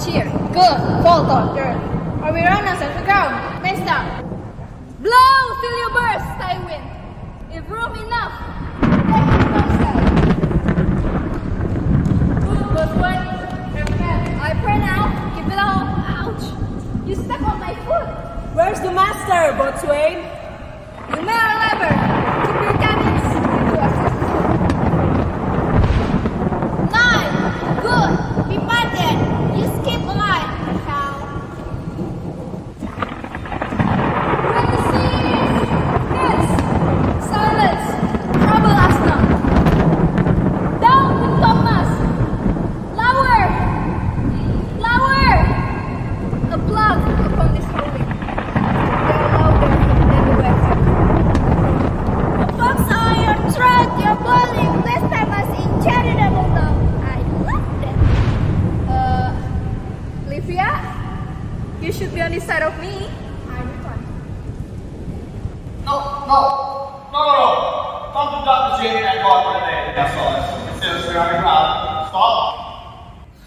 cheer. Good. Fall on girl. Or we run us on the ground. Next up. Blow till you burst, I win. If room enough, take it outside. Good, bosswood. I pray now. Keep it on. Ouch. You stuck on my foot. Where's the master, boatswain? You may or never. Keep your cannons into a system. 9. Good. Be patient. You skip a line. Cow. Release. Yes. Silence. Trouble us not. Down with Thomas. Lower. Lower. A plug upon this holy. They are louder than the weather. The fox on your throat, your bowling. This time was incredible though. I love that. Livia, you should be on the side of me. I'm fine. No. Don't do Dr. Jane and God for the day. That's all. Since we're on the ground, stop.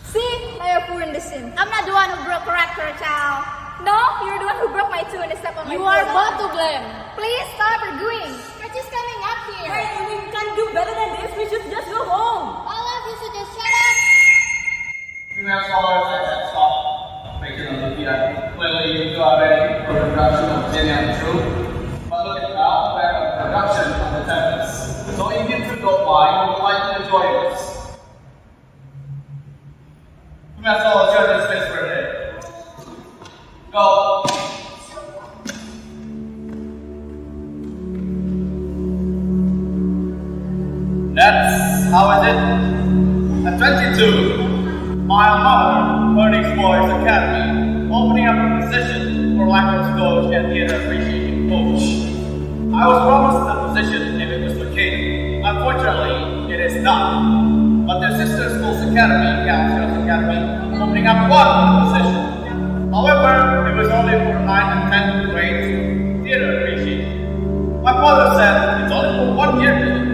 See, now you're pouring the sin. I'm not the one who broke character, child. No, you're the one who broke my tune and stepped on my You foot. are both to blame. Please stop arguing. You're just coming up here. Hey, we can do better than this. We should just go home. All of you should just shut up. Female scholars, I said stop. Making a look here. Clearly, you are ready for the production of Jenny and True. But look at now, we're a production of the Tempest. So if you two don't mind, we would like to enjoy this. Female scholars, share this space for a day. Go. That's how is it? At 22, my mother, Earnings Boys Academy, opening up a position for language coach and theater appreciation coach. I was promised the position if it was vacated. Unfortunately, it is not. But their sister school's academy, Girls Academy, opening up one position. However, it was only for 9th and 10th grades theater appreciation. My father said it's only for 1 year period.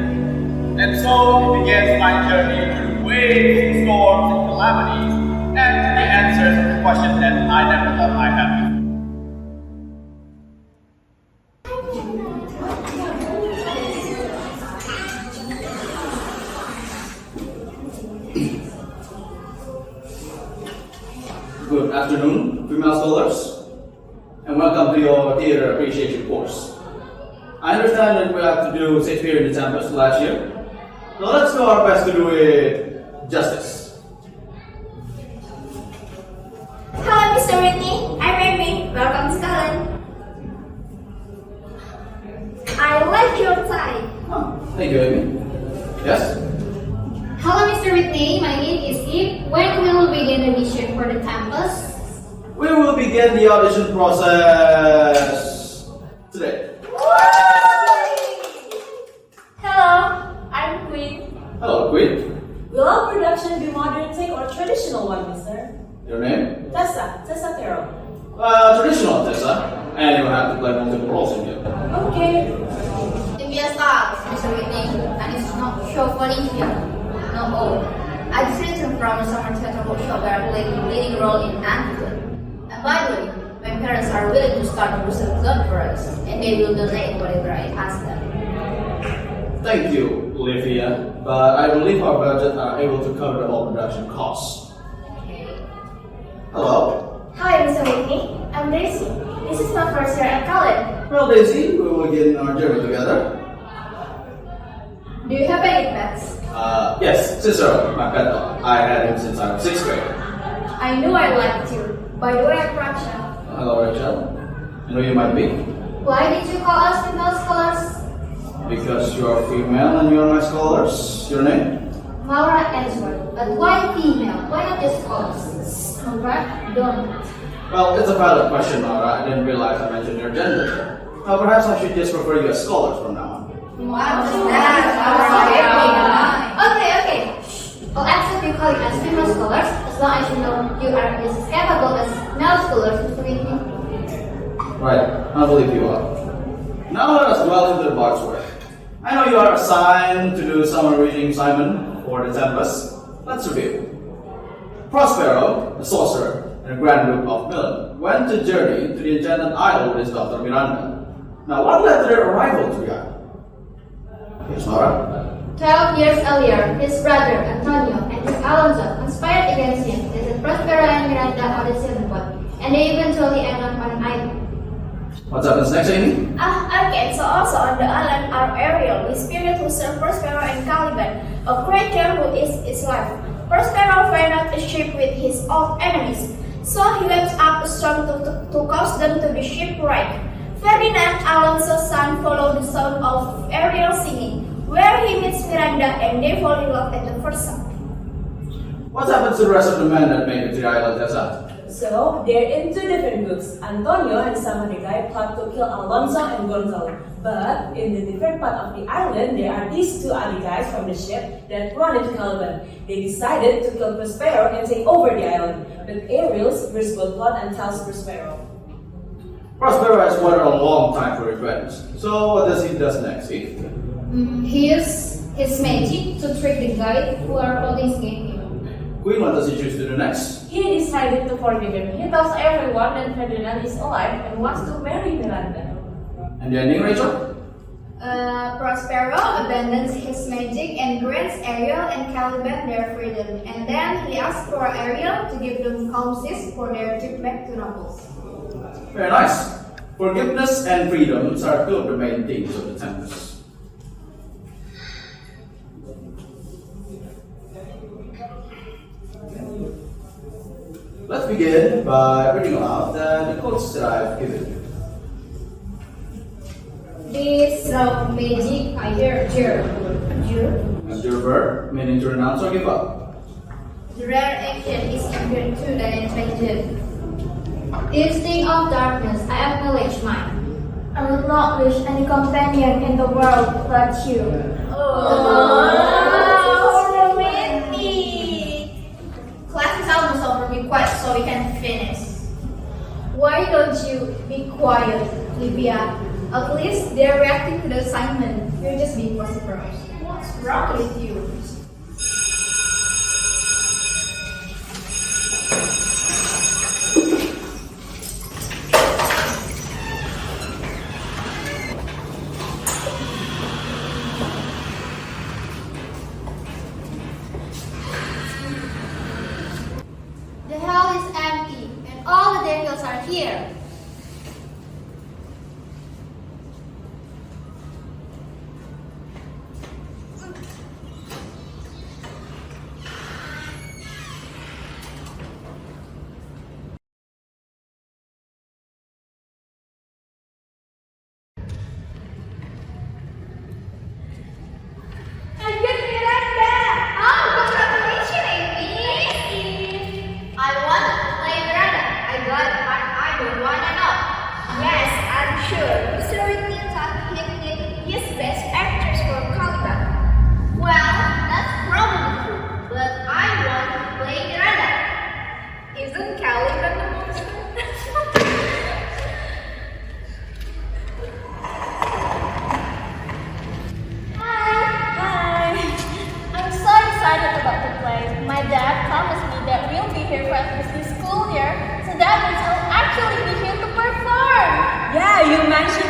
And so it begins my journey through waves, storms, and calamities, and the answers to the question that I never thought I had. Good afternoon, female scholars, and welcome to your theater appreciation course. I understand that we have to do Shakespeare in the Tempest last year. So let's do our best to do it justice. Hello, Mr. Whitney. I'm Amy. Welcome to Scotland. I like your tie. Oh, thank you, Amy. Yes? Hello, Mr. Whitney. My name is Eve. When will we begin audition for the Tempest? We will begin the audition process today. Hello, I'm Queen. Hello, Queen. Will our production be modern take or traditional one, mister? Your name? Tessa Carroll. Traditional, Tessa. And you have to play multiple roles in here. Okay. India stars, Mr. Whitney, and it's not show for India. No, I just returned from a summer theater workshop where I played a leading role in Antwerp. And by the way, my parents are willing to start a Brussels club for us, and they will donate whatever I ask them. Thank you, Olivia, but I believe our budget are able to cover the whole production costs. Okay. Hello. Hi, Mr. Whitney. I'm Daisy. This is my first year at college. Well, Daisy, we will begin our journey together. Do you have any pets? Yes, Cicero, my pet dog. I had him since I was 6th grade. I knew I liked you. By the way, I'm Rachel. Hello, Rachel. I know you might be. Why did you call us female scholars? Because you are female and you are my scholars. Your name? Maura Edgeworth. But why female? Why not just scholars? Alright, don't. Well, it's a valid question, Laura. I didn't realize I mentioned your gender. Perhaps I should just refer you as scholars from now on. Okay. I'll accept you calling us female scholars as long as you know you are just as capable as male scholars, Mr. Whitney. Right, I believe you are. Now let us dwell into the box work. I know you are assigned to do summer reading, Simon, for the Tempest. Let's review. Prospero, a sorcerer and a grand duke of Milan, went to journey to the enchanted isle with his daughter Miranda. Now, what led to their arrival to the island? Yes, Nora? 12 years earlier, his brother Antonio and his Alonso conspired against him to set Prospero and Miranda on the same boat, and they eventually ended up on an island. What happens next, Amy? Okay, so also on the island are Ariel, the spirit who served Prospero and Caliban, a creature who is its life. Prospero found out a ship with his old enemies, so he went up a storm to cause them to be shipwrecked. Ferdinand, Alonso's son, followed the sound of Ariel singing, where he meets Miranda and they fall in love at the first sight. What happens to the rest of the men that made it to the island desert? So, they're in two different groups. Antonio and some other guy plot to kill Alonso and Gonzalo. But in the different part of the island, there are these two other guys from the ship that run into Caliban. They decided to kill Prospero and take over the island. But Ariel bursts both plot and tells Prospero. Prospero has waited a long time for revenge. So what does he do next, Eve? He uses his magic to trick the guys who are plotting against him. Queen, what does he choose to do next? He decided to forgive him. He tells everyone that Ferdinand is alive and wants to marry Miranda. And the ending, Rachel? Prospero abandons his magic and grants Ariel and Caliban their freedom. And then he asks for Ariel to give them calm seas for their trip back to Naples. Very nice. Forgiveness and freedoms are two of the main themes of the Tempest. Let's begin by reading aloud the quotes that I've given you. This magic I hear. As your verb, meaning to renounce or give up. The rare action is equal to the intelligent. Instinct of darkness, I acknowledge mine. I will not wish any companion in the world but you. Oh, romantic! Class is almost over. Be quiet so we can finish. Why don't you be quiet, Livia? At least they're reacting to the assignment. You're just being surprised. What's wrong with you? The hell is empty, and all the devils are here.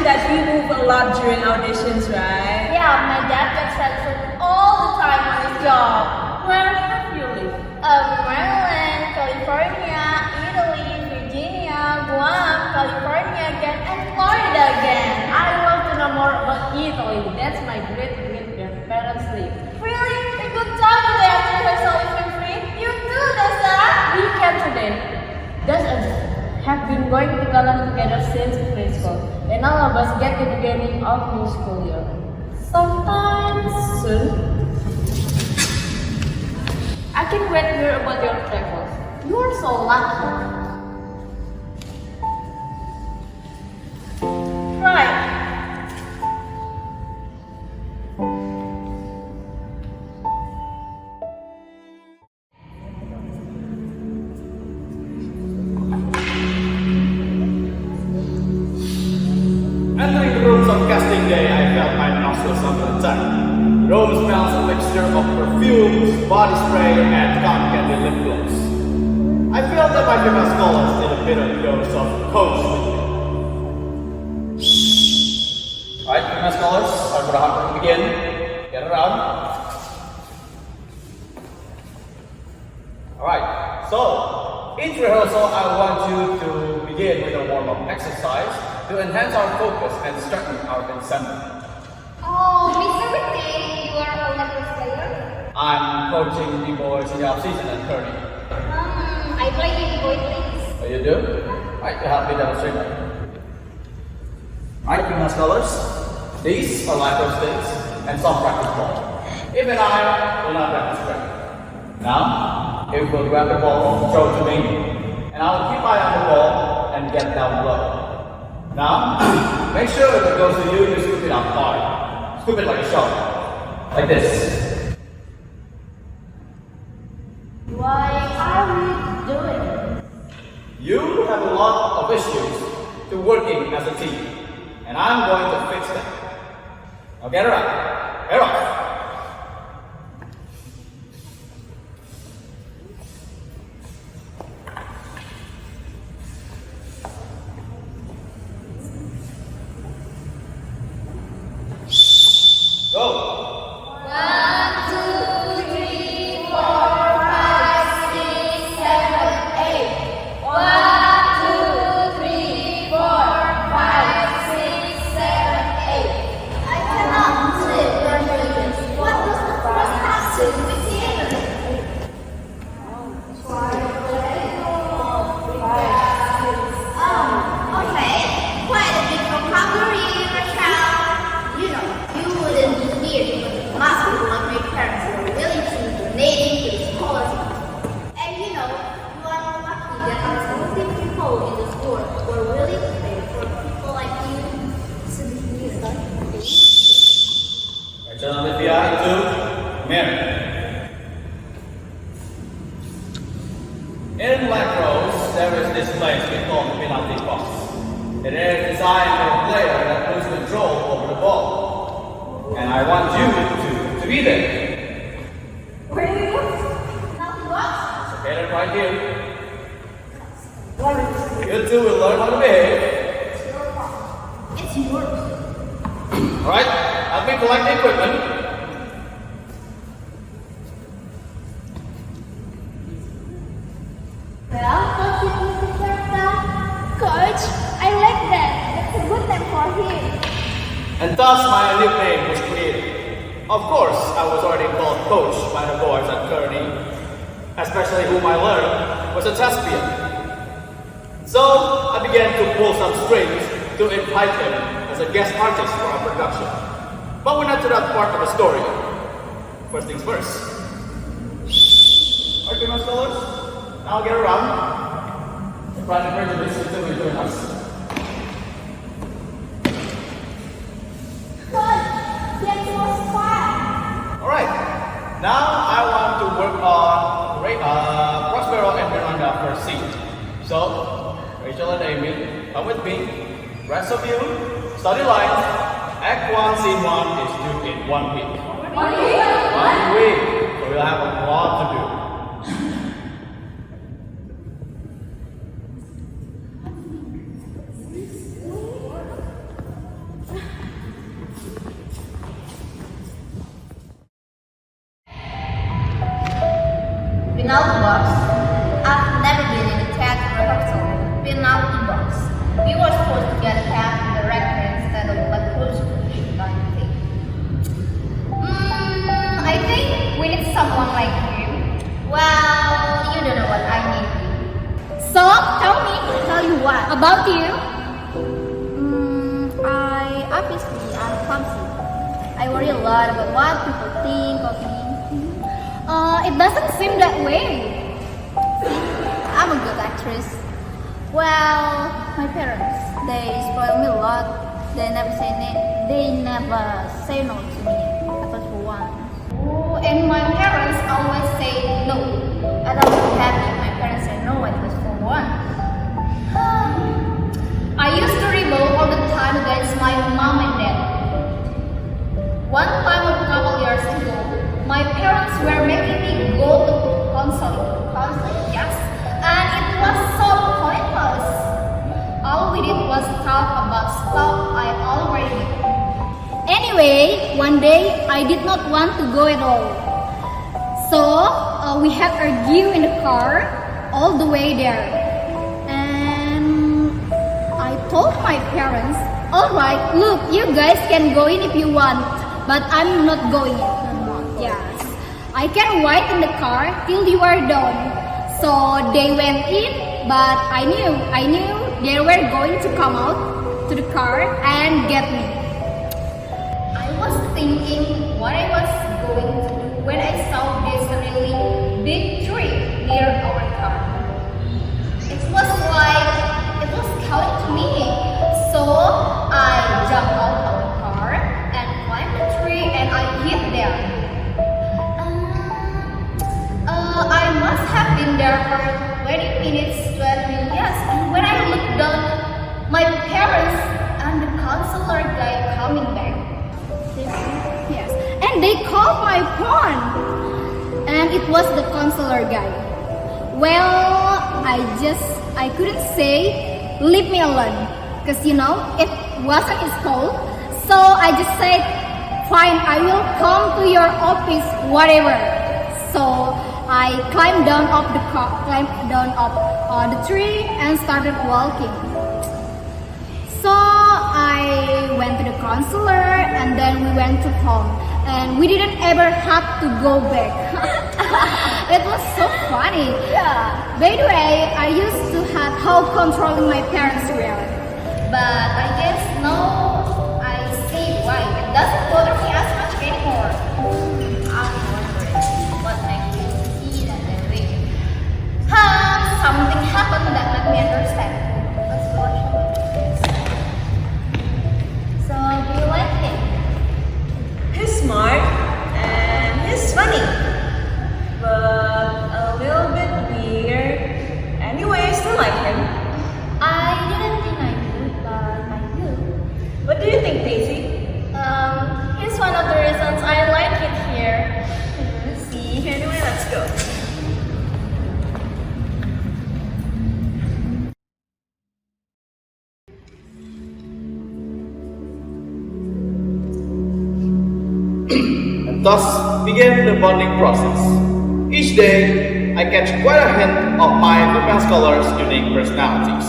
That we move a lot during auditions, right? Yeah, my dad gets transferred all the time on his job. Where have you lived? Maryland, California, Italy, Virginia, Guam, California again, and Florida again. I want to know more about Italy. That's my great-great-grandparents live. Really? A good time today after rehearsal if you're free? You do, Dessa! We can today. That's have been going to Galan together since preschool, and all of us get the beginning of new school year. Sometime soon. I can wait to hear about your travels. You are so lucky. Right. Entering the rooms on casting day, I felt my nostrils under attack. The room smells a mixture of perfumes, body spray, and cotton candy lip gloss. I feel that my female scholars need a bit of dose of coach with me. Alright, female scholars, time for the hard work to begin. Get around. Alright, so each rehearsal I want you to begin with a warm-up exercise to enhance our focus and strengthen our ensemble. Oh, Mr. Whitney, you are a lacrosse player? I'm coaching the boys in the off-season at Kearney. I play in boy please. Oh, you do? Alright, you help me demonstrate that. Alright, female scholars, these are lacrosse sticks and some practice ball. Even I will not demonstrate. Now, if we'll grab the ball, throw it to me, and I'll keep my eye on the ball and get down low. Now, make sure if it goes to you, you scoop it out hard. Scoop it like a shark. Like this. Why are we doing it? You have a lot of issues to working as a team, and I'm going to fix them. Now get around. Get off. Go. 1, 2, 3, 4, 5, 6, 7, 8. 1, 2, 3, 4, 5, 6, 7, 8. I cannot sit where you is. What does the first have to do with the other? Okay. Quite a bit vocabulary, Rachel. You know, you wouldn't be here because must be what my parents were willing to donate to the scholarship. And you know, you are lucky that our talented people in this world were willing to pay for people like you to be here. Rachel Olivia to Mary. In lacrosse, there is this place we call the penalty box. It is designed for a player that loses control over the ball. And I want you to be there. Where do we go? Nothing what? So get it right here. You two will learn how to behave. It's yours. Alright, help me collect the equipment. Well, don't you think it's that? Coach, I like that. That's a good name for him. And thus my nickname was created. Of course, I was already called coach by the boys at Kearney, especially whom I learned was a thespian. So I began to pull some strings to invite him as a guest artist for our production. But we're not to that part of the story. First things first. Okay, my scholars, now get around. The project prejudice is still between us. Alright, now I want to work on Prospero and Miranda for scene. So, Rachel and Amy, come with me. Rest of you, study lines. Act 1, scene 1 is due in 1 week. 1 week? 1 week. So we'll have a lot to do. Penalty box. I've never been in a theater rehearsal. Penalty box. We were supposed to get a hat in the rector instead of a cruise ship, don't you think? I think we need someone like you. Well, you don't know what I need. So, tell me. Tell you what? About you? I'm clumsy. I worry a lot about what people think of me. It doesn't seem that way. I'm a good actress. Well, my parents, they spoil me a lot. They never say no to me, except for one. Oh, and my parents always say no. I don't feel happy if my parents say no at least for one. I used to rebel all the time against my mom and dad. One time a couple years ago, my parents were making me go to counseling. Yes. And and it was so pointless. All we did was talk about stuff I already knew. Anyway, one day I did not want to go at all. So we had argued in the car all the way there. And I told my parents, alright, look, you guys can go in if you want, but I'm not going in. Yes. I can wait in the car till you are done. So they went in, but I knew they were going to come out to the car and get me. I was thinking what I was going to do when I saw this really big tree near our car. It was like it was calling to me. So I jumped out of the car and climbed the tree and I hid there. I must have been there for 20 minutes, 20 minutes, yes. And when I looked down, my parents and the counselor guy coming back. Yes. And they called my phone. And it was the counselor guy. Well, I couldn't say, leave me alone. Because it wasn't his fault. So I just said, fine, I will come to your office, whatever. So I climbed down off the tree and started walking. So I went to the counselor and then we went to home. And we didn't ever have to go back. It was so funny. Yeah. By the way, I used to have how controlling my parents were. But I guess now I see why it doesn't bother me as much anymore. I'm wondering what makes you eat and everything. Something happened that made me understand. Let's watch it. So, do you like him? He's smart and he's funny, but a little bit weird. Anyway, I still like him. I didn't think I would, but I do. What do you think, Daisy? He's one of the reasons I like it here. See, anyway, let's go. And thus began the bonding process. Each day, I catch quite a hint of my female scholars' unique personalities.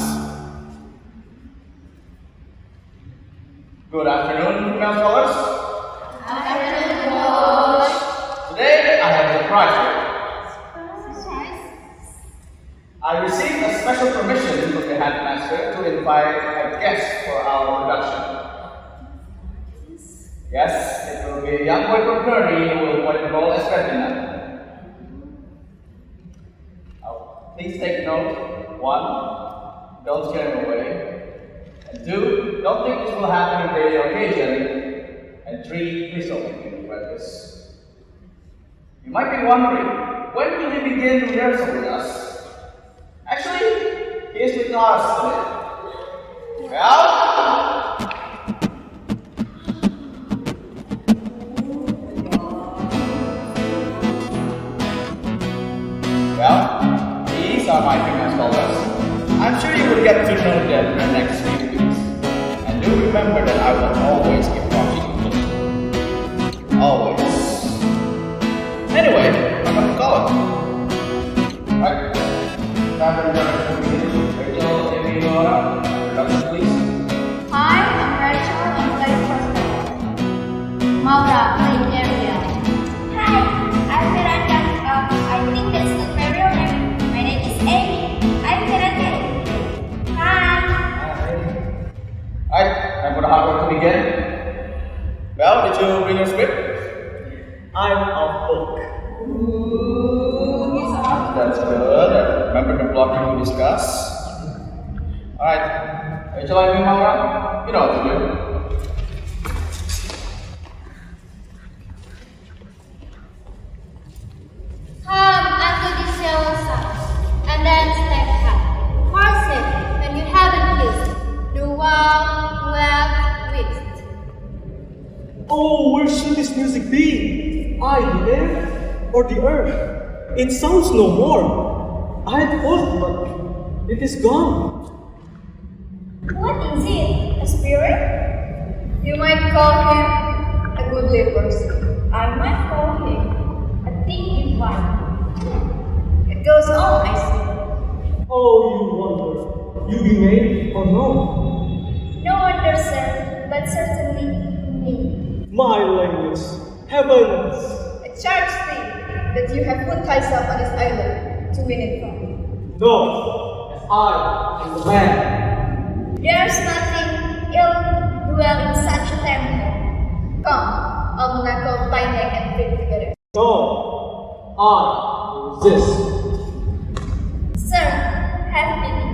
Good afternoon, female scholars. Today, I have a surprise for you. I received a special permission from the headmaster to invite a guest for our production. Yes, it will be a young boy from Kearney who will play the role as Ferdinand. Now, please take note. 1, don't scare him away. And 2, don't think this will happen on a daily occasion. And 3, please don't make me regret this. You might be wondering, when will he begin rehearsal with us? Actually, he is with us today. Well, these are my female scholars. I'm sure you will get to know them in the next few weeks. And do remember that I will always keep watching you. Always. Anyway, I'm going to call it. Right. Rachel, Amy, Laura, production please. Hi, I'm Rachel. I'm playing first Maura, playing Ariel. Hi, I'm Miranda. I think that's the very real name. My name is Amy. I'm Miranda. Hi. Alright, time for the hard work to begin. Well, did you bring your script? I'm a book. That's good. Remember the blocking we discussed? Alright, Rachel and Maura, you know what to do. Come under this yellow socks, and then step back. Horse it when you haven't used. Do one, left, twist. Oh, where should this music be? I, the air, or the earth? It sounds no more. I had hoped, but it is gone. What is it? A spirit? You might call him a goodly person. I might call him a thinking one. It goes on, I see. Oh, you wonder, you be made or no? No wonder, sir, but certainly me. My language, heavens! A charge thing that you have put thyself on this island to win it from. No, as I am the man. There's nothing ill dwell in such a temple. Come, I'll knuckle thy neck and fit together. No, I resist. Sir, have pity.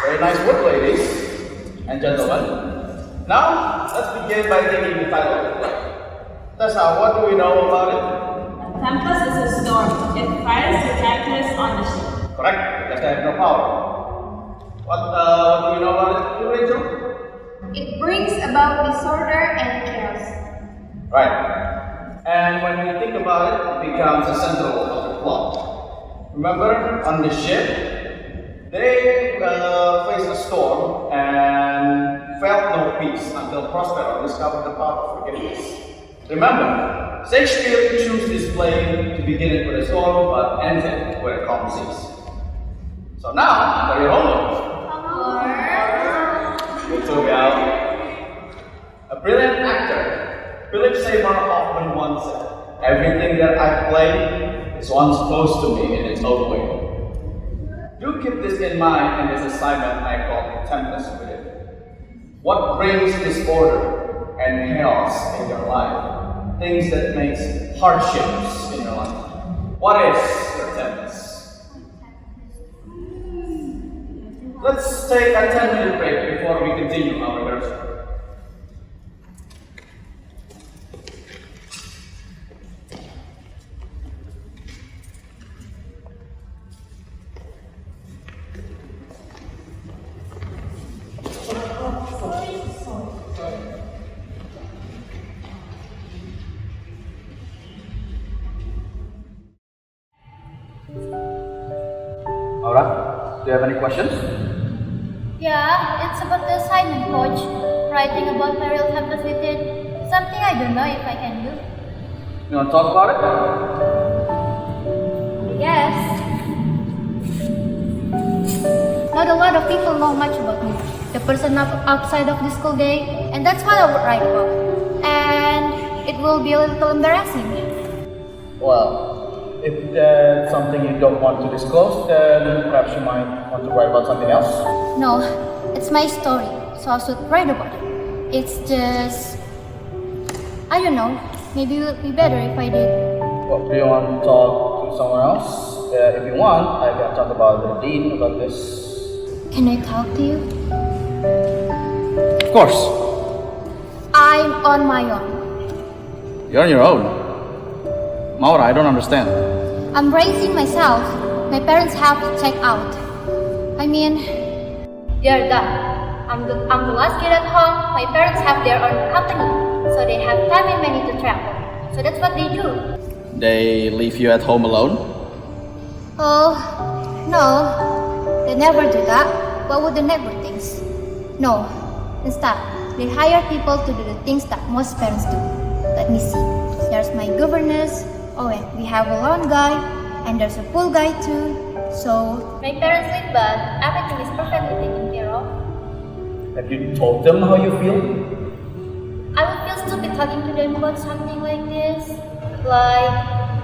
Very nice work, ladies and gentlemen. Now, let's begin by taking the title of the play. Tessa, what do we know about it? A tempest is a storm. It fires the characters on the ship. Correct, because they have no power. What do we know about it, Rachel? It brings about disorder and chaos. Right. And when we think about it, it becomes a central of the plot. Remember, on the ship, they faced a storm and felt no peace until Prospero discovered the path of forgiveness. Remember, Shakespeare chose this play to begin it with a storm but ends it with a calm seas. So now, for your homework. Good to go. A brilliant actor, Philip Seymour Hoffman once said, "Everything that I play is once posed to me in its own way." Do keep this in mind in this assignment I call Tempest Within. What brings disorder and chaos in your life? Things that makes hardships in your life. What is your tempest? Let's take a 10-minute break before we continue our rehearsal. Aura, do you have any questions? Yeah, it's about the assignment, coach. Writing about my real tempest within. Something I don't know if I can do. You want to talk about it? Yes. Not a lot of people know much about me. The person outside of the school day, and that's what I would write about. And it will be a little embarrassing. Well, if that's something you don't want to disclose, then perhaps you might want to write about something else. No, it's my story, so I should write about it. It's just, I don't know, maybe it would be better if I did. Well, do you want to talk to someone else? If you want, I can talk about the dean about this. Can I talk to you? Of course. I'm on my own. You're on your own. Maura, I don't understand. I'm raising myself. My parents have to check out. I mean, they're done. I'm the last kid at home. My parents have their own company, so they have time and money to travel. So that's what they do. They leave you at home alone? Oh, no. They never do that. What would the neighbor think? No. Instead, they hire people to do the things that most parents do. Let me see. There's my governess. Oh, and we have a lawn guy. And there's a pool guy too. So, my parents live, but everything is perfectly taken care of. Have you told them how you feel? I would feel stupid talking to them about something like this. Like,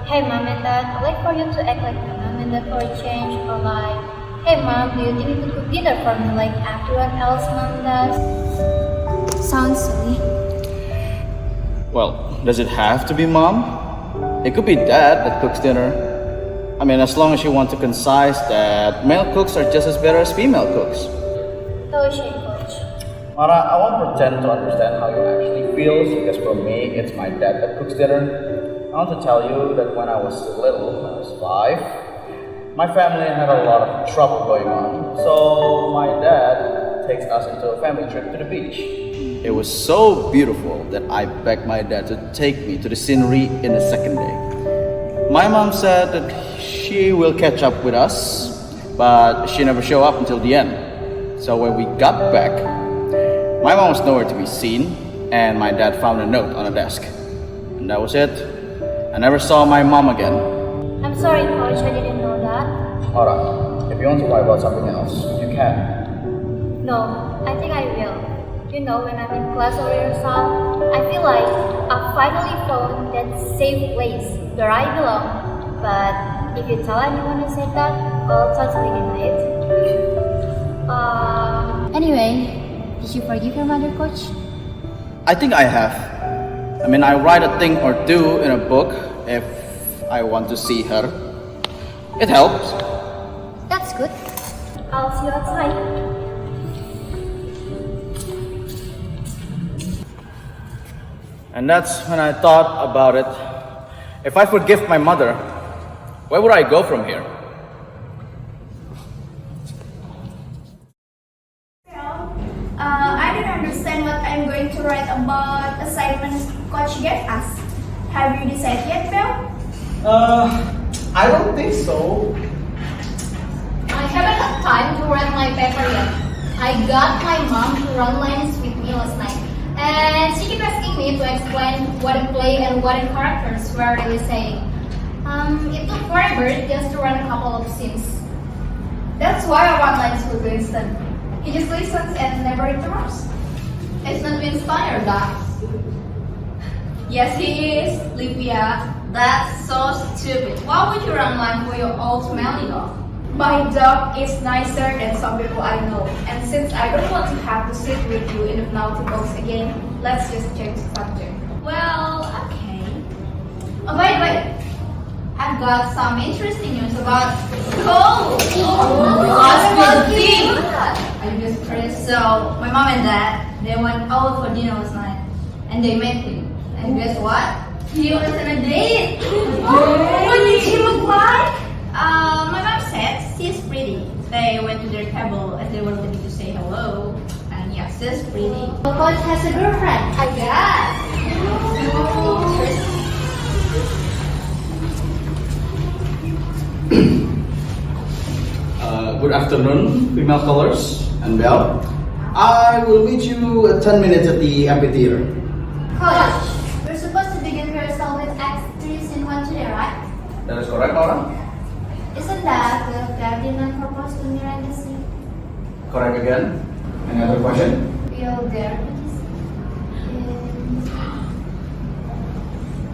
hey mom and dad, I'd like for you to act like my mom and dad for a change. Or like, hey mom, do you think you could cook dinner for me like everyone else mom does? Sounds silly. Well, does it have to be mom? It could be dad that cooks dinner. I mean, as long as you want to concise that male cooks are just as better as female cooks. Touche, coach. Mara, I won't pretend to understand how you actually feel, because for me, it's my dad that cooks dinner. I want to tell you that when I was little, when I was 5, my family had a lot of trouble going on. So my dad takes us into a family trip to the beach. It was so beautiful that I begged my dad to take me to the scenery in the second day. My mom said that she will catch up with us, but she never showed up until the end. So when we got back, my mom was nowhere to be seen, and my dad found a note on a desk. And that was it. I never saw my mom again. I'm sorry, Coach, I didn't know that. Alright, if you want to write about something else, you can. No, I think I will. You know, when I'm in class or rehearsal, I feel like I've finally found that safe place where I belong. But if you tell anyone who said that, I'll totally deny it. Anyway, did you forgive your mother, Coach? I think I have. I mean, I write a thing or two in a book if I want to see her. It helps. That's good. I'll see you outside. And that's when I thought about it. If I forgive my mother, where would I go from here? I don't understand what I'm going to write about assignments Coach gave us. Have you decided yet, Belle? I don't think so. I haven't had time to write my paper yet. I got my mom to run lines with me last night. And she kept asking me to explain what in play and what in characters were really saying. It took forever just to run a couple of scenes. That's why I want lines with Winston. He just listens and never interrupts. It's not Winston or that. Yes, he is, Livia. That's so stupid. Why would you run line for your old smelly dog? My dog is nicer than some people I know. And since I don't want to have to sit with you in the naughty box again, let's just change the subject. Well, okay. Oh, by the way, I've got some interesting news about Cole. What's the thing? I'm just curious. So, my mom and dad, they went out for dinner last night, and they met him. And guess what? He was on a date. What did she look like? My mom said she's pretty. They went to their table as they wanted me to say hello. And yeah, she's pretty. Coach has a girlfriend. I guess. Good afternoon, female scholars and Belle. I will meet you at 10 minutes at the amphitheater. Coach, we're supposed to begin rehearsal with Act 3 Scene 1 today, right? That is correct, Laura? Isn't that the Ferdinand proposed to Miranda scene? Correct again. Any other question? Will there be this?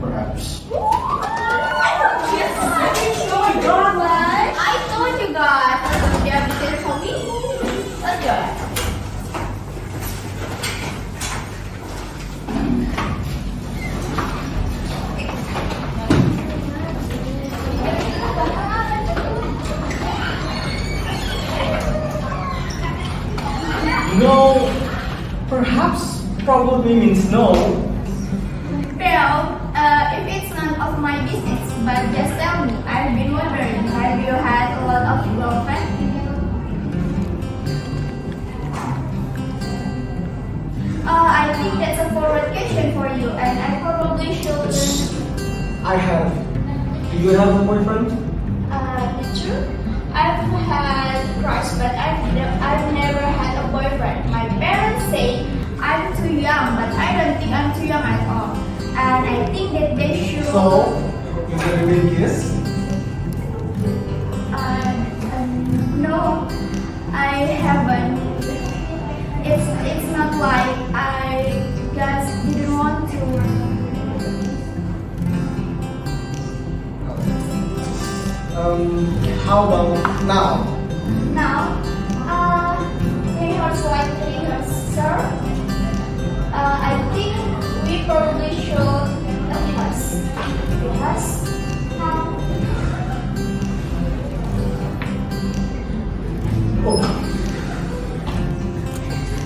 Perhaps. I told you guys. You have to say for me. Let's go. No. Perhaps probably means no. Belle, if it's none of my business, but just tell me, I've been wondering, have you had a lot of girlfriends? I think that's a forward question for you, and I probably should. I have. Do you have a boyfriend? True. I've had crush, but I've never had a boyfriend. My parents say I'm too young, but I don't think I'm too young at all. And I think that they should. So, you gonna really kiss? No, I haven't. It's not like I just didn't want to. How about now? Now, rehearse like rehearsal. I think we probably should rehearse. Rehearse now.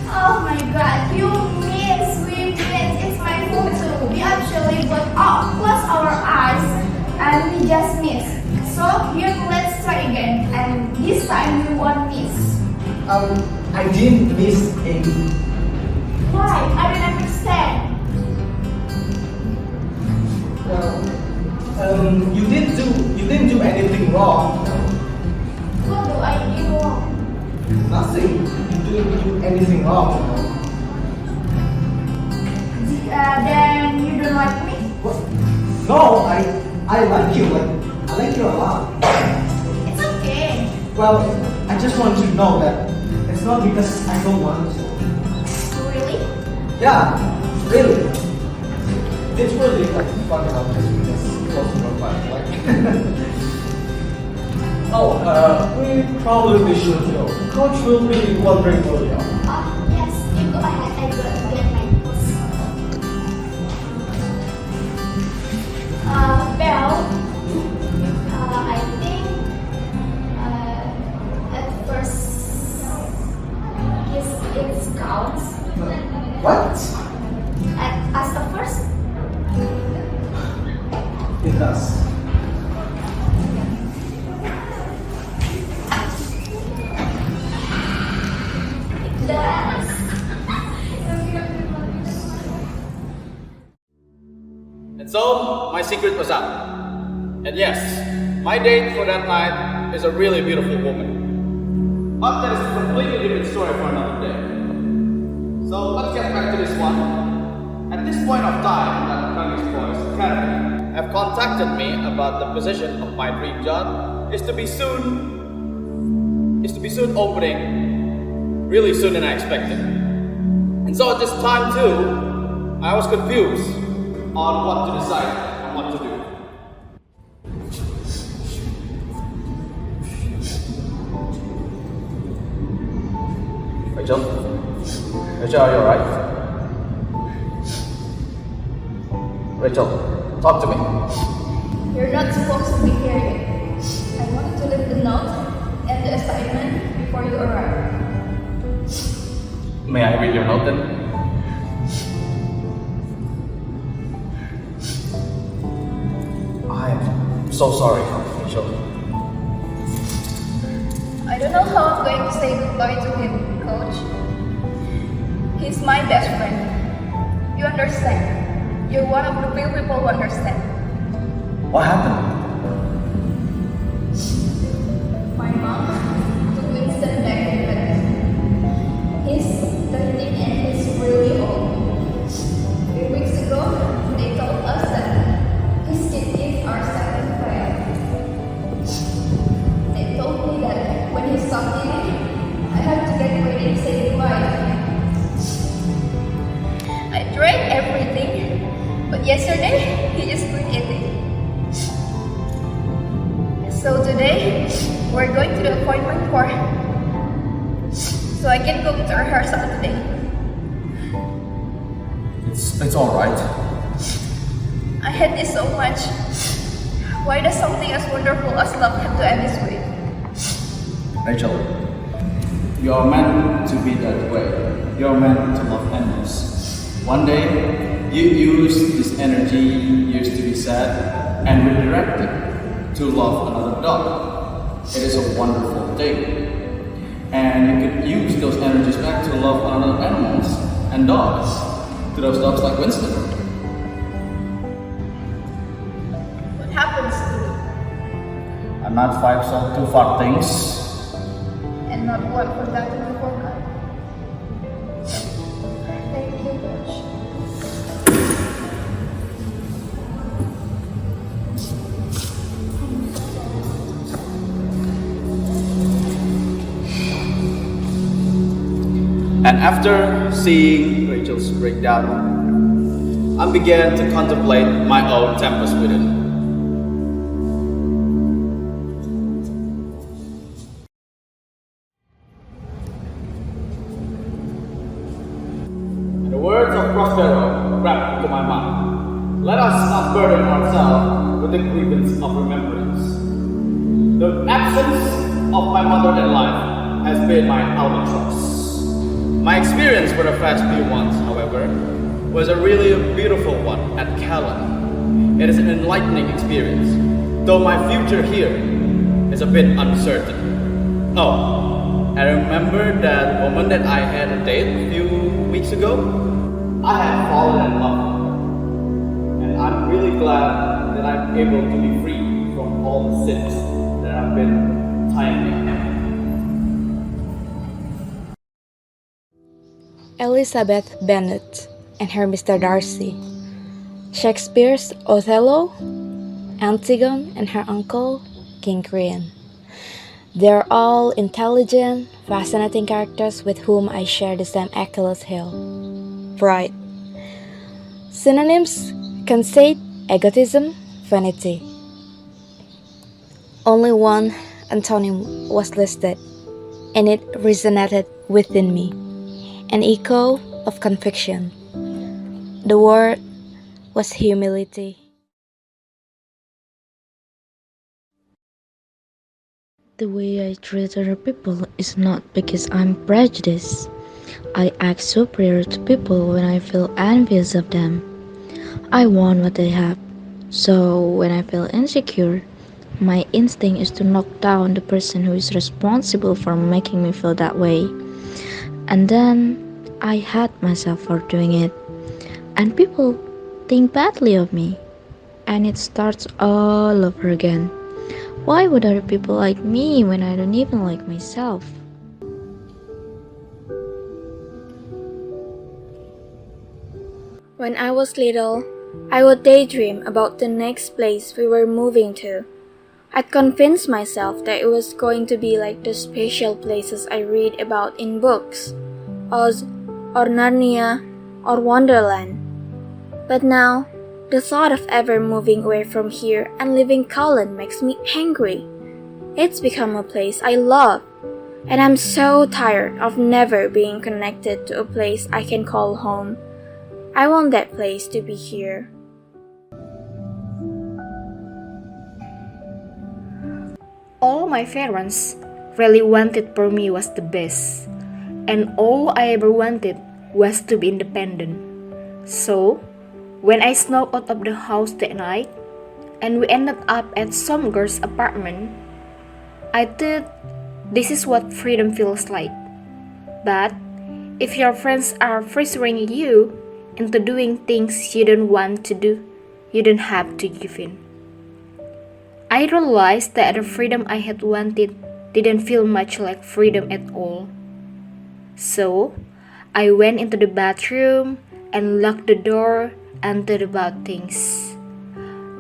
Oh my God! You mean we met? It's my fault too. We actually got up, close our eyes, and we just missed. So here, let's try again, and this time we won't miss. I didn't miss any. Why? I don't understand. You didn't do anything wrong. What do I do wrong? Nothing. You didn't do anything wrong. Then you don't like me? What? No, I like you. I like you a lot. It's okay. Well, I just want you to know that it's not because I don't want to. Really? Yeah, really. It's really like fun about this because close to my like. We probably should go. Coach will be wondering where we are. Yes, you go ahead. I will get my books. Belle, I think at first it counts. What? As the first? It does. Yes. And so, my secret was out. And yes, my date for that night is a really beautiful woman. But that is a completely different story for another day. So let's get back to this one. At this point of time, that Phoenix Boys Academy have contacted me about the position of my dream job is to be soon opening really soon than I expected. And so at this time too, I was confused on what to decide and what to do. Rachel? Rachel, are you alright? Rachel, talk to me. You're not supposed to be here yet. I wanted to leave the note and the assignment before you arrive. May I read your note then? I'm so sorry, Rachel. I don't know how I'm going to say goodbye to him, Coach. He's my best friend. You understand. You're one of the few people who understand. What happened? My mom took Winston back to bed. He's 13 and he's really old. A few weeks ago, they told us that his kidneys are starting to fail. They told me that when he stopped eating, I had to get ready to say goodbye to him. I tried everything, but yesterday he just quit eating. So today, we're going to the appointment for so I can go to her rehearsal today. It's alright. I hate this so much. Why does something as wonderful as love have to end this way? Rachel, you are meant to be that way. You are meant to love animals. One day, you use this energy you used to be sad and redirect it to love another dog. It is a wonderful thing. And you could use those energies back to love other animals and dogs. To those dogs like Winston. What happens to I'm not five so too far things. and not one for that to be forgotten? Thank you, Coach. And after seeing Rachel's breakdown, I began to contemplate my own tempest within. And the words of Prospero crept into my mind. Let us not burden ourselves with the grievance of remembrance. The absence of my mother in life has been my albatross. My experience for the past few months, however, was a really beautiful one at Callan. It is an enlightening experience, though my future here is a bit uncertain. Oh, I remember that moment that I had a date a few weeks ago. I had fallen in love. And I'm really glad that I'm able to be free from all the sins that have been tying me. Elizabeth Bennet and her Mr. Darcy, Shakespeare's Othello, Antigone and her uncle, King Creon. They're all intelligent, fascinating characters with whom I share the same Achilles heel, pride. Synonyms: conceit, egotism, vanity. Only one antonym was listed, and it resonated within me, an echo of conviction. The word was humility. The way I treat other people is not because I'm prejudiced. I act superior to people when I feel envious of them. I want what they have. So when I feel insecure, my instinct is to knock down the person who is responsible for making me feel that way. And then I hate myself for doing it. And people think badly of me. And it starts all over again. Why would other people like me when I don't even like myself? When I was little, I would daydream about the next place we were moving to. I'd convince myself that it was going to be like the special places I read about in books, Oz, or Narnia, or Wonderland. But now, the thought of ever moving away from here and leaving Cullen makes me angry. It's become a place I love, and I'm so tired of never being connected to a place I can call home. I want that place to be here. All my parents really wanted for me was the best, and all I ever wanted was to be independent. So, when I snuck out of the house that night, and we ended up at some girl's apartment, I thought this is what freedom feels like. But if your friends are pressuring you into doing things you don't want to do, you don't have to give in. I realized that the freedom I had wanted didn't feel much like freedom at all. So, I went into the bathroom and locked the door and thought about things.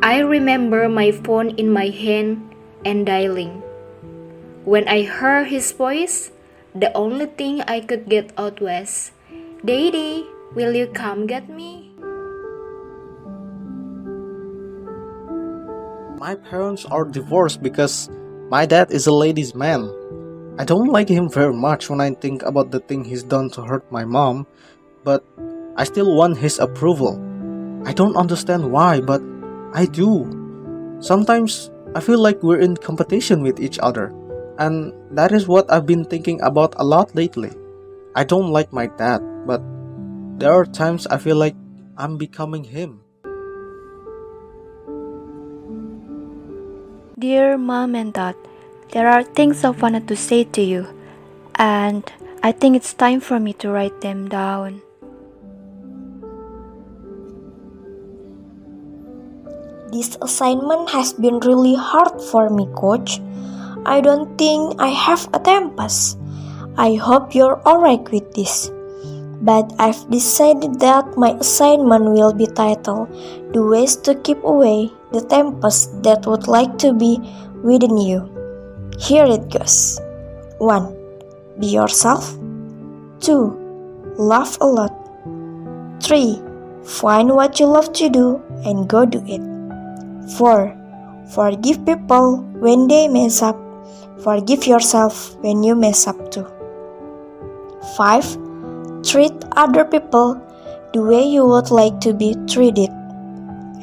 I remember my phone in my hand and dialing. When I heard his voice, the only thing I could get out was, "Daddy, will you come get me?" My parents are divorced because my dad is a ladies' man. I don't like him very much when I think about the thing he's done to hurt my mom, but I still want his approval. I don't understand why, but I do. Sometimes I feel like we're in competition with each other, and that is what I've been thinking about a lot lately. I don't like my dad, but there are times I feel like I'm becoming him. Dear Mom and Dad, there are things I wanted to say to you, and I think it's time for me to write them down. This assignment has been really hard for me, Coach. I don't think I have a tempest. I hope you're alright with this. But I've decided that my assignment will be titled "The Ways to Keep Away the Tempest That Would Like to Be Within You." Here it goes. 1. Be yourself. 2. Laugh a lot. 3. Find what you love to do and go do it. 4. Forgive people when they mess up. Forgive yourself when you mess up too. 5. Treat other people the way you would like to be treated.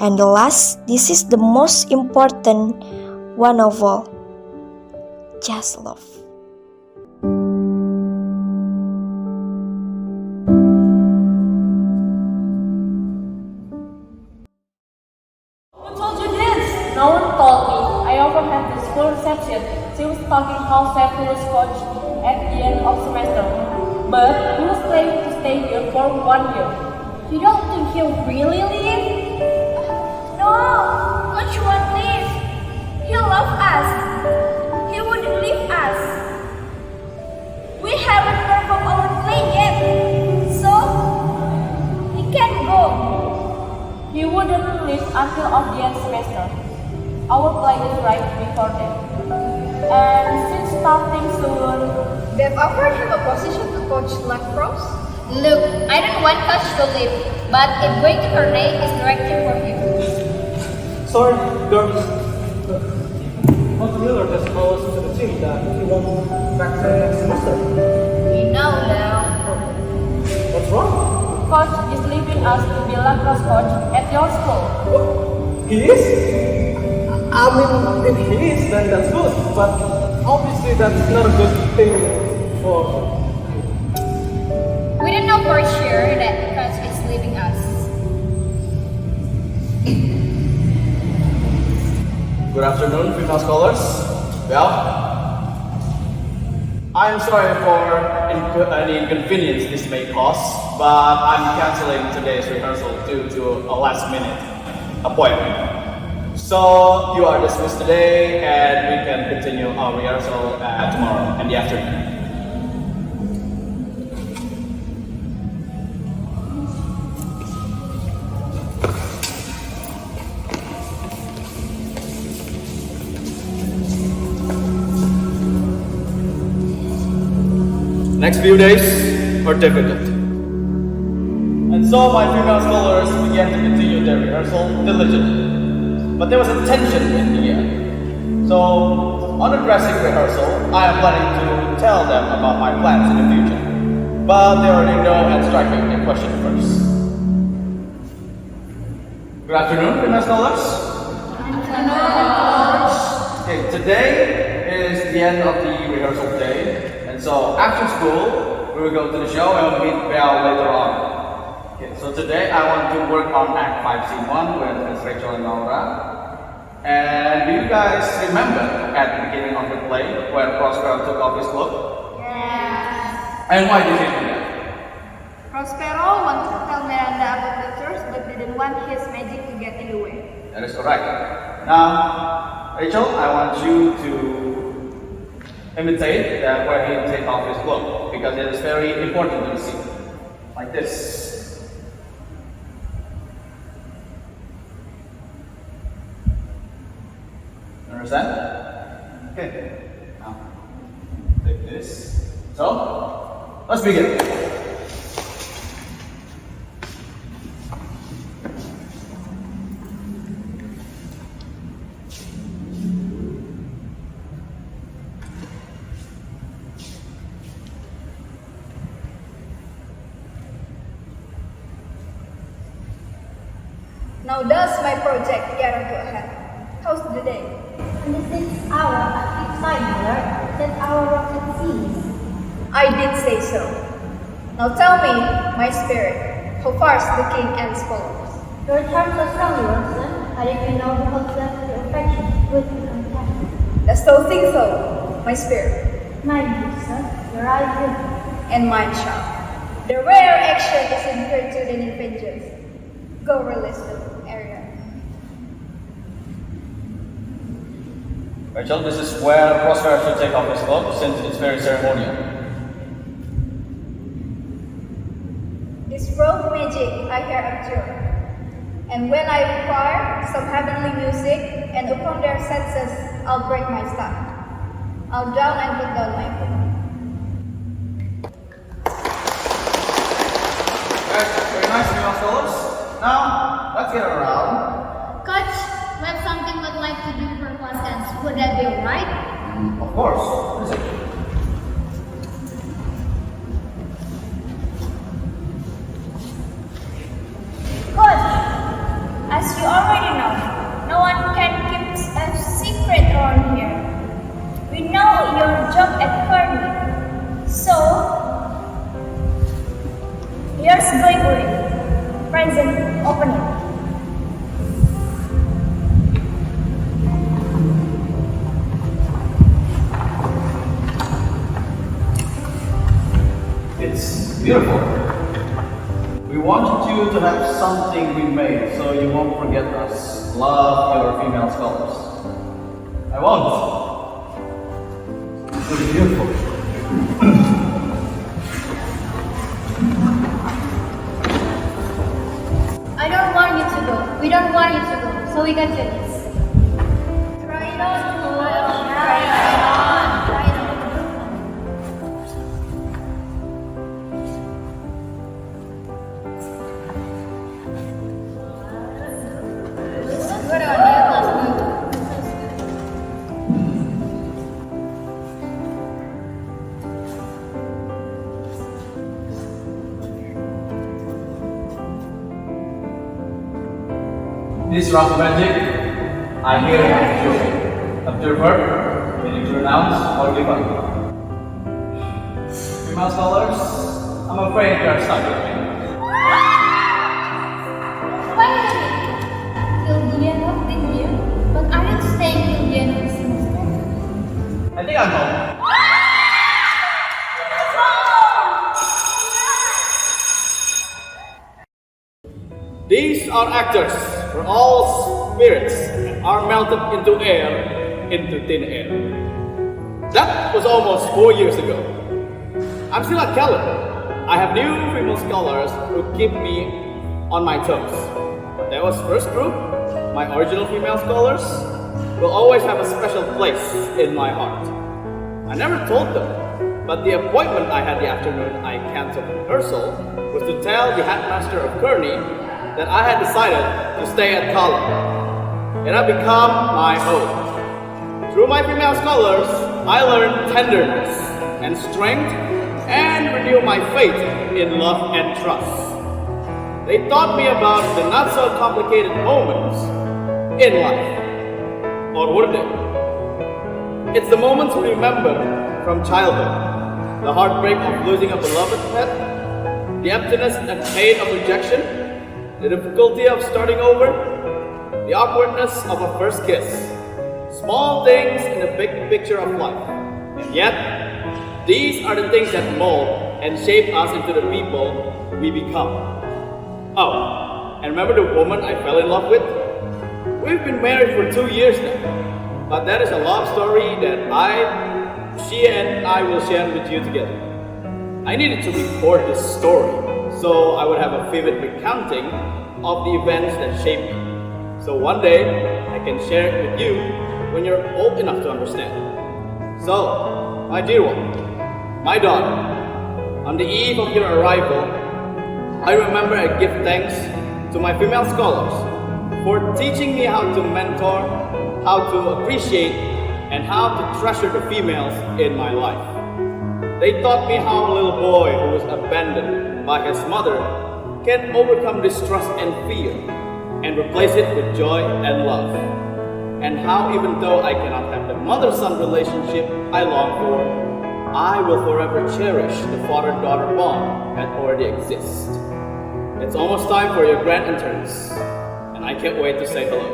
And the last, this is the most important one of all. Just love. Who told you this? No one told me. I overheard the school reception. She was talking how fabulous Coach at the end of semester. But he was planning to stay here for 1 year. You don't think he'll really leave? No, Coach won't leave. He loves us. He wouldn't leave us. We haven't performed our play yet, so he can go. He wouldn't leave until of the end semester. Our play is right before that. And since starting soon, They've offered him a position to coach lacrosse? Look, I don't want Coach to leave, but if going to Cornell is directive for him. Sorry, girls. Coach Miller just told us to the team that he won't back the next semester. We know now. What's wrong? Coach is leaving us to be lacrosse coach at your school. He is? I mean, if he is, then that's good. But obviously, that's not a good thing for. We don't know for sure that Coach is leaving us. Good afternoon, female scholars. Well, I'm sorry for any inconvenience this may cause, but I'm canceling today's rehearsal due to a last-minute appointment. So you are dismissed today, and we can continue our rehearsal tomorrow in the afternoon. Next few days were difficult. And so my female scholars began to continue their rehearsal diligently. But there was a tension in the air. So, on the dressing rehearsal, I am planning to tell them about my plans in the future. But they already know and striking their question first. Good afternoon, female scholars. Okay, today is the end of the rehearsal day. And so after school, we will go to the show and we'll meet Belle later on. Okay, so today I want to work on Act 5 Scene 1 with Ms. Rachel and Laura. And do you guys remember at the beginning of the play where Prospero took off his cloak? Yes. And why did he do that? Prospero wanted to tell Miranda about the church, but didn't want his magic to get in the way. That is correct. Now, Rachel, I want you to imitate that where he take off his cloak, because it is very important to see. Like this. You understand? Okay. Now, take this. So, let's begin. Now does my project get onto a head? How's the day? And this is our active side, Miller, that our rocket sees. I did say so. Now tell me, my spirit, how far's the king and his followers? Your charms are strong, Watson. I think we know the whole left your affection, good and unkind. Dost thou think so, my spirit? My dear son, your eyes good. And mine shall. The rare action is in virtue and in vengeance. Go release the area. Rachel, this is where Prospero should take off his cloak since it's very ceremonial. This rogue magic I hear abjure. And when I require some heavenly music, and upon their senses I'll break my staff. I'll down and put down my foot. Very nice, female scholars. Now, let's get around. Coach, we have something we'd like to do for class dance. Would that be alright? Of course. What is it? Coach, as you already know, no one can keep a secret around here. We know your job at Kearney. So, here's going. Present, open it. It's beautiful. We wanted you to have something we made so you won't forget us. Love your female scholars. I won't. It's really beautiful. I don't want you to go. We don't want you to go. So we can do this. Try it on. Try it on. Try it on. Good on you. This rock magic, I hear and feel. Observer, meaning to renounce or give up. Female scholars, I'm afraid you are stuck with me. Wait a minute. Will Diana with you? But aren't you staying till the end of the semester? I think I'm home. These are actors, for all spirits are melted into air, into thin air. That was almost 4 years ago. I'm still at Keller. I have new female scholars who keep me on my toes. That was first group. My original female scholars will always have a special place in my heart. I never told them, but the appointment I had the afternoon I canceled rehearsal was to tell the headmaster of Kearney that I had decided to stay at college. It had become my home. Through my female scholars, I learned tenderness and strength and renew my faith in love and trust. They taught me about the not so complicated moments in life. Or were they? It's the moments we remember from childhood. The heartbreak of losing a beloved pet, the emptiness and pain of rejection, the difficulty of starting over, the awkwardness of a first kiss. Small things in the big picture of life. And yet, these are the things that mold and shape us into the people we become. Oh, and remember the woman I fell in love with? We've been married for 2 years now. But that is a love story that she and I will share with you together. I needed to record this story so I would have a vivid recounting of the events that shaped me. So one day, I can share it with you when you're old enough to understand. So, my dear one, my daughter, on the eve of your arrival, I remember I give thanks to my female scholars for teaching me how to mentor, how to appreciate, and how to treasure the females in my life. They taught me how a little boy who was abandoned by his mother can overcome distrust and fear and replace it with joy and love. And how even though I cannot have the mother-son relationship I long for, I will forever cherish the father-daughter bond that already exists. It's almost time for your grand entrance, and I can't wait to say hello.